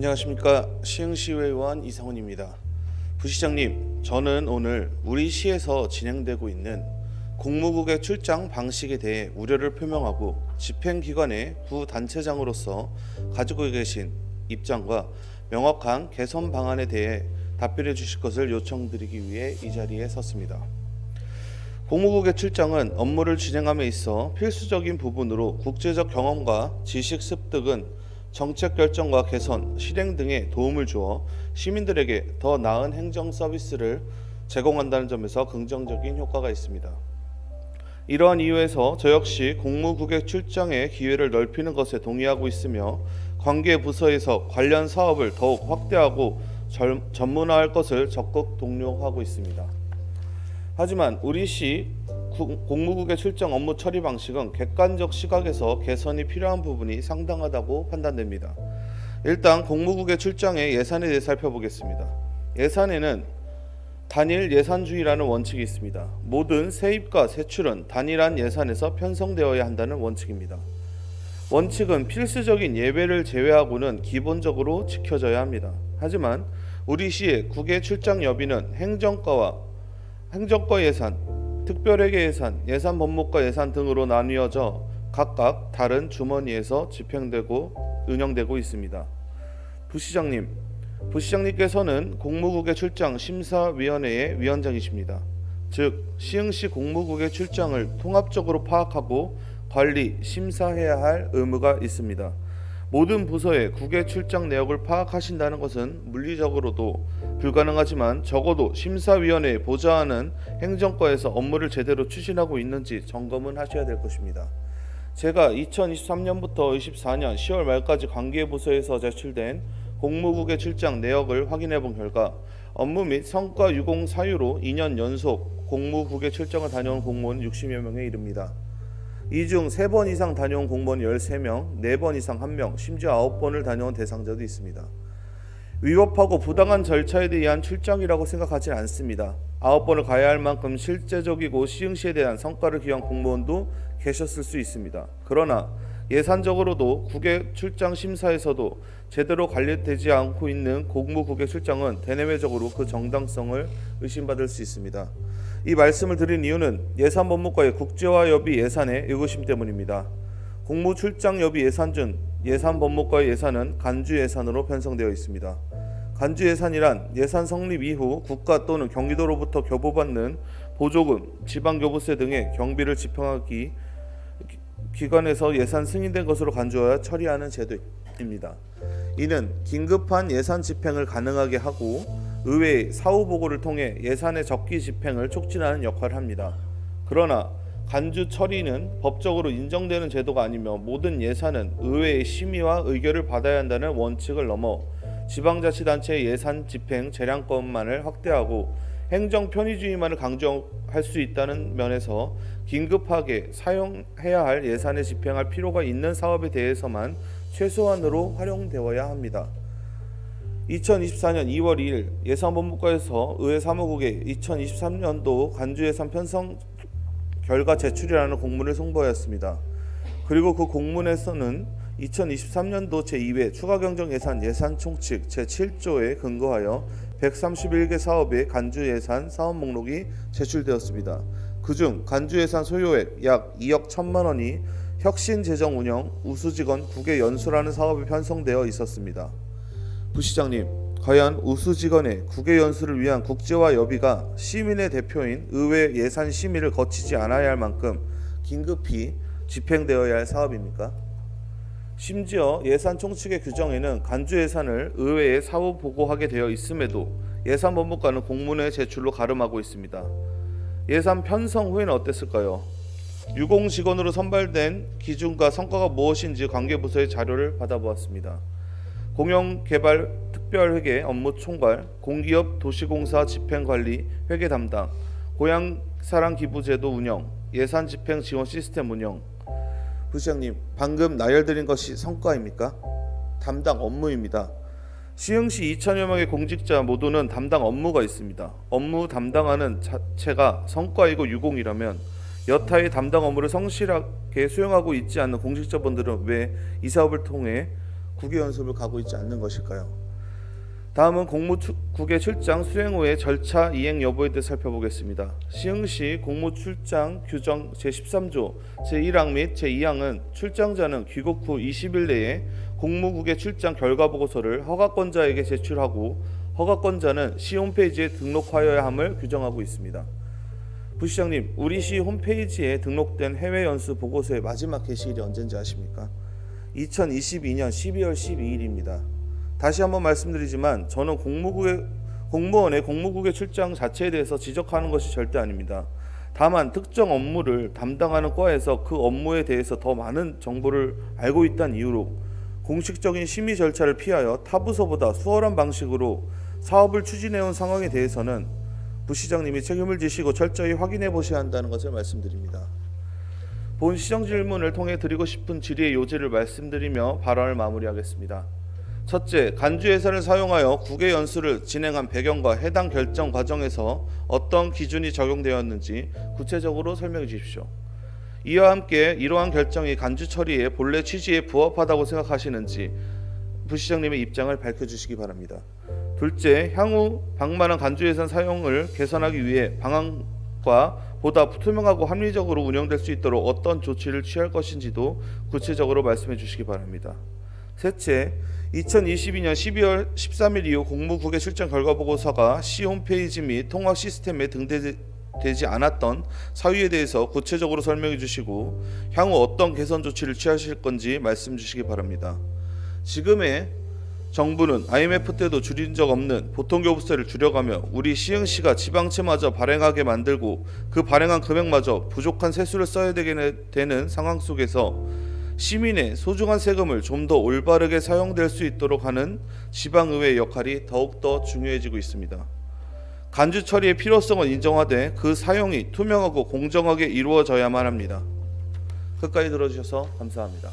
안녕하십니까. 시흥시의원 이상훈입니다. 부시장님, 저는 오늘 우리 시에서 진행되고 있는 공무국의 출장 방식에 대해 우려를 표명하고 집행기관의 부단체장으로서 가지고 계신 입장과 명확한 개선 방안에 대해 답변해 주실 것을 요청드리기 위해 이 자리에 섰습니다. 공무국의 출장은 업무를 진행함에 있어 필수적인 부분으로 국제적 경험과 지식 습득은 정책 결정과 개선, 실행 등에 도움을 주어 시민들에게 더 나은 행정 서비스를 제공한다는 점에서 긍정적인 효과가 있습니다. 이러한 이유에서 저 역시 공무국의 출장의 기회를 넓히는 것에 동의하고 있으며 관계 부서에서 관련 사업을 더욱 확대하고 전문화할 것을 적극 독려하고 있습니다. 하지만 우리 시 공무국의 출장 업무 처리 방식은 객관적 시각에서 개선이 필요한 부분이 상당하다고 판단됩니다. 일단 공무국의 출장의 예산에 대해 살펴보겠습니다. 예산에는 단일 예산주의라는 원칙이 있습니다. 모든 세입과 세출은 단일한 예산에서 편성되어야 한다는 원칙입니다. 원칙은 필수적인 예배를 제외하고는 기본적으로 지켜져야 합니다. 하지만 우리 시의 국외 출장 여비는 행정과 예산, 특별회계 예산, 예산 법무과 예산 등으로 나뉘어져 각각 다른 주머니에서 집행되고 운영되고 있습니다. 부시장님께서는 공무국의 출장 심사위원회의 위원장이십니다. 즉, 시흥시 공무국의 출장을 통합적으로 파악하고 관리, 심사해야 할 의무가 있습니다. 모든 부서의 국외 출장 내역을 파악하신다는 것은 물리적으로도 불가능하지만 적어도 심사위원회에 보좌하는 행정과에서 업무를 제대로 추진하고 있는지 점검은 하셔야 될 것입니다. 제가 2023년부터 24년 10월 말까지 관계부서에서 제출된 공무국의 출장 내역을 확인해 본 결과 업무 및 성과 유공 사유로 2년 연속 공무국의 출장을 다녀온 공무원 60여 명에 이릅니다. 이 중 3번 이상 다녀온 공무원 13명, 4번 이상 1명, 심지어 9번을 다녀온 대상자도 있습니다. 위법하고 부당한 절차에 의한 출장이라고 생각하지 않습니다. 9번을 가야 할 만큼 실제적이고 시흥시에 대한 성과를 기여한 공무원도 계셨을 수 있습니다. 그러나 예산적으로도 국외 출장 심사에서도 제대로 관리되지 않고 있는 공무국외 출장은 대내외적으로 그 정당성을 의심받을 수 있습니다. 이 말씀을 드린 이유는 예산법무과의 국제화 여비 예산의 의구심 때문입니다. 공무 출장 여비 예산 중 예산법무과의 예산은 간주 예산으로 편성되어 있습니다. 간주 예산이란 예산 성립 이후 국가 또는 경기도로부터 교부받는 보조금, 지방교부세 등의 경비를 집행하기 기관에서 예산 승인된 것으로 간주하여 처리하는 제도입니다. 이는 긴급한 예산 집행을 가능하게 하고 의회의 사후 보고를 통해 예산의 적기 집행을 촉진하는 역할을 합니다. 그러나 간주 처리는 법적으로 인정되는 제도가 아니며 모든 예산은 의회의 심의와 의결을 받아야 한다는 원칙을 넘어 지방자치단체의 예산 집행 재량권만을 확대하고 행정 편의주의만을 강조할 수 있다는 면에서 긴급하게 사용해야 할 예산을 집행할 필요가 있는 사업에 대해서만 최소한으로 활용되어야 합니다. 2024년 2월 2일 예산본부과에서 의회 사무국에 2023년도 간주예산 편성 결과 제출이라는 공문을 송부하였습니다. 그리고 그 공문에서는 2023년도 제2회 추가경정예산 예산총칙 제7조에 근거하여 131개 사업의 간주예산 사업 목록이 제출되었습니다. 그중 간주예산 소요액 약 2억 1천만 원이 혁신재정운영 우수직원 국외 연수라는 사업에 편성되어 있었습니다. 부시장님, 과연 우수직원의 국외 연수를 위한 국제화 여비가 시민의 대표인 의회 예산 심의를 거치지 않아야 할 만큼 긴급히 집행되어야 할 사업입니까? 심지어 예산 총칙의 규정에는 간주 예산을 의회에 사후 보고하게 되어 있음에도 예산법무과는 공문의 제출로 가름하고 있습니다. 예산 편성 후에는 어땠을까요? 유공 직원으로 선발된 기준과 성과가 무엇인지 관계부서의 자료를 받아보았습니다. 공영개발특별회계 업무 총괄, 공기업 도시공사 집행관리 회계 담당, 고향사랑기부제도 운영, 예산 집행 지원 시스템 운영. 부시장님, 방금 나열드린 것이 성과입니까? 담당 업무입니다. 시흥시 2천여 명의 공직자 모두는 담당 업무가 있습니다. 업무 담당하는 자체가 성과이고 유공이라면 여타의 담당 업무를 성실하게 수행하고 있지 않는 공직자분들은 왜 이 사업을 통해 국외 연수를 가고 있지 않는 것일까요? 다음은 공무국외 출장 수행 후의 절차 이행 여부에 대해 살펴보겠습니다. 시흥시 공무출장 규정 제13조 제1항 및 제2항은 출장자는 귀국 후 20일 내에 공무국외 출장 결과 보고서를 허가권자에게 제출하고 허가권자는 시 홈페이지에 등록하여야 함을 규정하고 있습니다. 부시장님, 우리 시 홈페이지에 등록된 해외 연수 보고서의 마지막 게시일이 언제인지 아십니까? 2022년 12월 12일입니다. 다시 한번 말씀드리지만 저는 공무원의 공무국외 출장 자체에 대해서 지적하는 것이 절대 아닙니다. 다만 특정 업무를 담당하는 과에서 그 업무에 대해서 더 많은 정보를 알고 있다는 이유로 공식적인 심의 절차를 피하여 타 부서보다 수월한 방식으로 사업을 추진해온 상황에 대해서는 부시장님이 책임을 지시고 철저히 확인해 보셔야 한다는 것을 말씀드립니다. 본 시정 질문을 통해 드리고 싶은 질의의 요지를 말씀드리며 발언을 마무리하겠습니다. 첫째, 간주 예산을 사용하여 국외 연수를 진행한 배경과 해당 결정 과정에서 어떤 기준이 적용되었는지 구체적으로 설명해 주십시오. 이와 함께 이러한 결정이 간주 처리의 본래 취지에 부합하다고 생각하시는지 부시장님의 입장을 밝혀주시기 바랍니다. 둘째, 향후 방만한 간주 예산 사용을 개선하기 위해 방안과 보다 투명하고 합리적으로 운영될 수 있도록 어떤 조치를 취할 것인지도 구체적으로 말씀해 주시기 바랍니다. 셋째, 2022년 12월 13일 이후 공무국외 출장 결과 보고서가 시 홈페이지 및 통합 시스템에 등재되지 않았던 사유에 대해서 구체적으로 설명해 주시고 향후 어떤 개선 조치를 취하실 건지 말씀 주시기 바랍니다. 지금의 정부는 IMF 때도 줄인 적 없는 보통교부세를 줄여가며 우리 시흥시가 지방채마저 발행하게 만들고 그 발행한 금액마저 부족한 세수를 써야 되는 상황 속에서 시민의 소중한 세금을 좀 더 올바르게 사용될 수 있도록 하는 지방의회의 역할이 더욱더 중요해지고 있습니다. 간주 처리의 필요성은 인정하되 그 사용이 투명하고 공정하게 이루어져야만 합니다. 끝까지 들어주셔서 감사합니다.